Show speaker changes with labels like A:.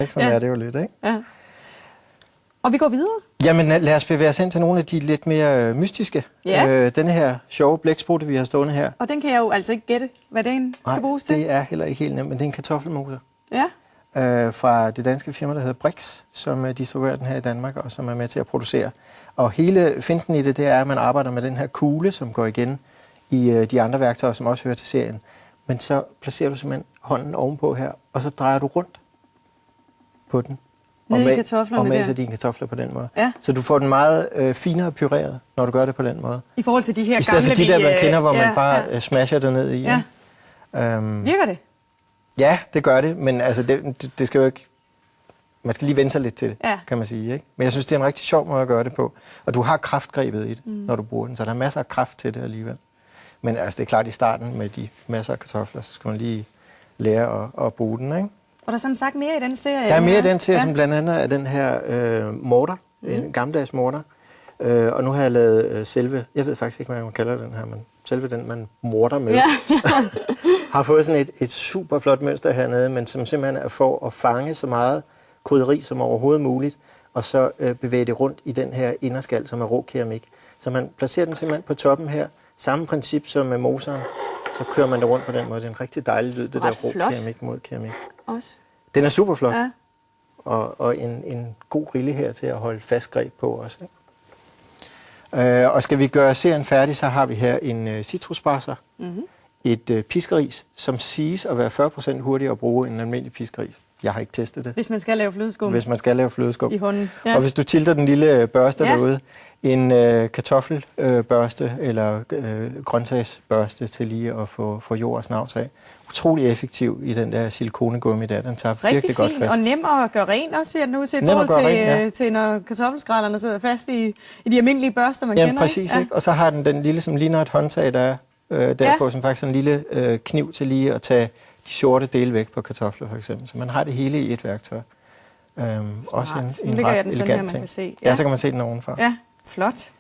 A: Sådan er det jo lidt, ikke?
B: Ja. Og vi går videre.
A: Jamen lad os bevæge os ind til nogle af de lidt mere mystiske.
B: Ja.
A: Denne her sjove blæksprutte, vi har stående her.
B: Og den kan jeg jo altså ikke gætte, hvad den skal bruges til.
A: Det er heller ikke helt nemt, men det er en kartoffelmoser.
B: Ja.
A: Fra det danske firma, der hedder Brix, som distribuerer den her i Danmark, og som er med til at producere. Og hele finten i det er, at man arbejder med den her kugle, som går igen i de andre værktøjer, som også hører til serien. Men så placerer du simpelthen hånden ovenpå her, og så drejer du rundt på den.
B: Nede i kartoflerne
A: og maser dine kartofler på den måde.
B: Ja.
A: Så du får den meget finere pyreret, når du gør det på den måde.
B: I forhold til de her gamle...
A: I stedet for de der, man kender, hvor man bare smasher det ned i.
B: Ja. Virker det?
A: Ja, det gør det, men altså, det skal jo ikke... Man skal lige vende sig lidt til det, kan man sige. Ikke? Men jeg synes, det er en rigtig sjov måde at gøre det på. Og du har kraftgrebet i det, når du bruger den, så der er masser af kraft til det alligevel. Men altså, det er klart, i starten med de masser af kartofler, så skal man lige lære at bruge den, ikke?
B: Og der er som sagt mere i den serie?
A: Der er mere i den serie, som blandt andet er den her morter, en gammeldags morter. Og nu har jeg lavet selve, jeg ved faktisk ikke, hvad man kalder den her, men selve den, man morter med, har fået sådan et super flot mønster hernede, men som simpelthen er for at fange så meget krydderi som overhovedet muligt, og så bevæge det rundt i den her inderskal, som er rå keramik. Så man placerer den simpelthen på toppen her, samme princip som med moseren, så kører man det rundt på den måde. Det er en rigtig dejlig lyd, det der rå keramik mod keramik.
B: Også.
A: Den er super flot. Ja. Og en god rille her til at holde fast greb på også. Og skal vi gøre serien færdig, så har vi her en citrusbarser, et piskeris, som siges at være 40% hurtigere at bruge end en almindelig piskeris. Jeg har ikke testet det.
B: Hvis man skal lave flødeskum.
A: Hvis man skal lave flødeskum.
B: I hånden. Ja.
A: Og hvis du tilter den lille børste derude, en kartoffelbørste eller grøntsagsbørste til lige at få jord og snavs af. Utrolig effektiv i den der silikonegummi der. Den tager virkelig godt fast.
B: Og nem at gøre ren også, ser den ud til, i forhold til når kartoffelskrællerne sidder fast i de almindelige børster, man kender.
A: Præcis, ikke? Og så har den lille, som ligner et håndtag, der er derpå, som faktisk er en lille kniv til lige at tage de sorte dele væk på kartofler, for eksempel. Så man har det hele i et værktøj. Også en ret elegant ting.
B: Se.
A: Ja, så kan man se den ovenfra.
B: Ja, flot.